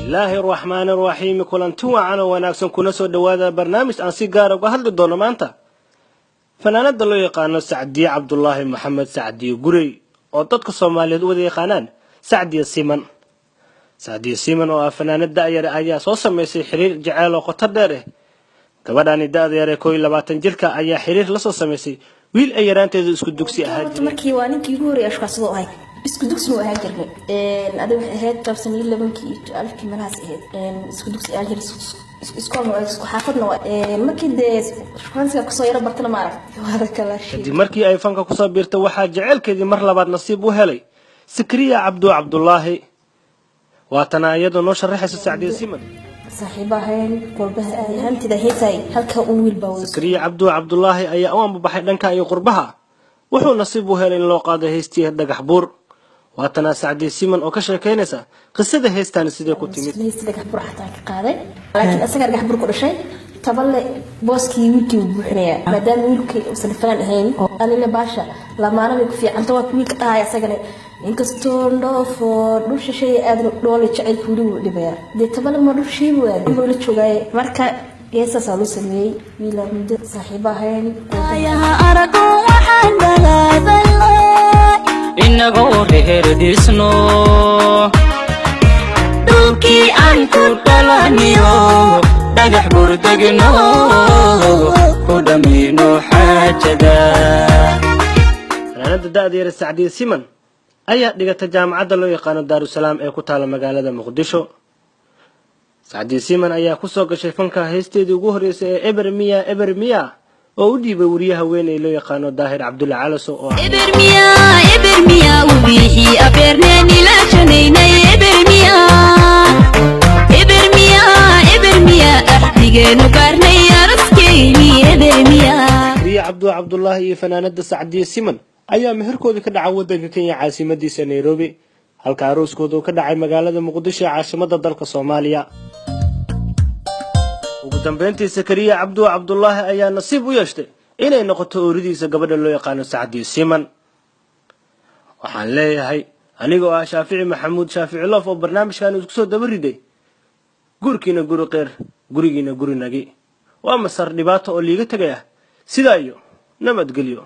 الله الرحمن الرحيم كلنتي وعنا وناكسن كنا soo dhawaada barnaamij aan si gaar ah uga hadli doono maanta fanaanada loo yaqaan Saadiya Cabdullaahi Maxamed Saadiya Gurey oo dadka Soomaaliyeed wada yaqaanaan Saadiya Siman oo ah fanaanada ayaa soo sameysay xiriir jacayl oo qoto dheer ah gabadhan da'deeda 22 jirka ayaa xiriir la soo sameysay wiil ay yaraanteedu isku dugsi ahaa markii waa ninkii ugu horeeyay ashkaasado ahay isku dugsi oo ahaa jirnay adiga ahayd qabsan 11kii 1000kii manaas ahayd isku dugsi ahaa jirnay iskool oo isku xaafadna markii shaqaansiga ku soo yara bartana ma arag wada kala shaqadii markii ay fanka ku soo biirtay waxa jaceelkeedii mar labaad nasiib u helay Sikriya Cabdullaahi waatana iyadoo noo sharaxaysa Saadiya Siman صاحبهن قربها هانتي ده هيتاي halka uu wiil baa Sikriya Cabdullaahi ayaa u ambaxay dhanka ay qurbaha wuxuu nasiib u helay in loo qaado heestii dhagax buur waatana Saadiya Siman oo ka sheekeynaysa qisada heestan sidee ku timid heestii dhagax buur xataa ka qaaday laakiin asaga dhagax buur ku dhashay taballe booskii wiilkii uu buuxinaya maadaama wiilkii uu sanfaan ahayn oo anina baasha lamaana way ku fiican tahay wiilka dhahay asagana inkastoo dhoofo dhulsha shay aad dhoole jacayl ku dhibaya de taballe ma dhulshii waa la joogay marka geesaas loo sameeyay wiil mid saaxiibahayn ayaha arago waxaan dhalaaday inagoo reerdisno dhulkii aan ku dhalaniyo dhagax burdagno ku dhamino xaajada fanaanada da'deeda Saadiya Siman ayaa dhigata jaamacadda loo yaqaan Daarusalaam ee ku taala magaalada Muqdisho Saadiya Siman ayaa ku soo gashay fanka heesteedii ugu horeysay ee Ebermiya oo u dhiibay wariyaha weyn ee loo yaqaan Daahir Cabdulla Calaso oo Ebermiya wixii abeernani la janaynay Ebermiya ahdigeenu gaarnay araskeeni Ebermiya Cabdullaahi iyo fanaanada Saadiya Siman ayaa meherkooda ka dhacay wadanka Kenya caasimadiisa Nairobi halka arooskooda ka dhacay magaalada Muqdisho caasimada dalka Soomaaliya ugu dambeyntii Sikriya Cabdullaahi ayaa nasiib u yeeshay inay noqoto ooridiisa gabadha loo yaqaan Saadiya Siman waxaan leeyahay anigoo ah Shaafici Maxamuud Shaafici Loof oo barnaamijkan isku soo dabariday gurkiina guri qeer gurigiina guri nagi waa masar dhibaato oo liiga tagay sida iyo nabadgelyo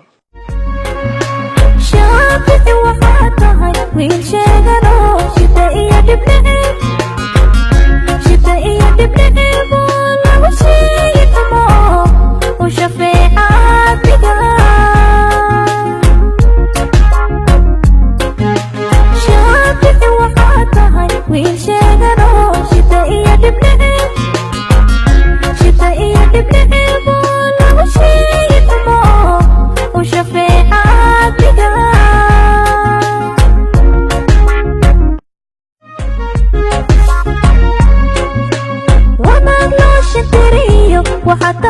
شافتي وفاتها وين شغلوا شتائية دبلي ولا وشي يتمو وشفيعات بقى شافتي وفاتها وين شغلوا شتائية دبلي ولا وشي يتمو وشفيعات بقى وحتى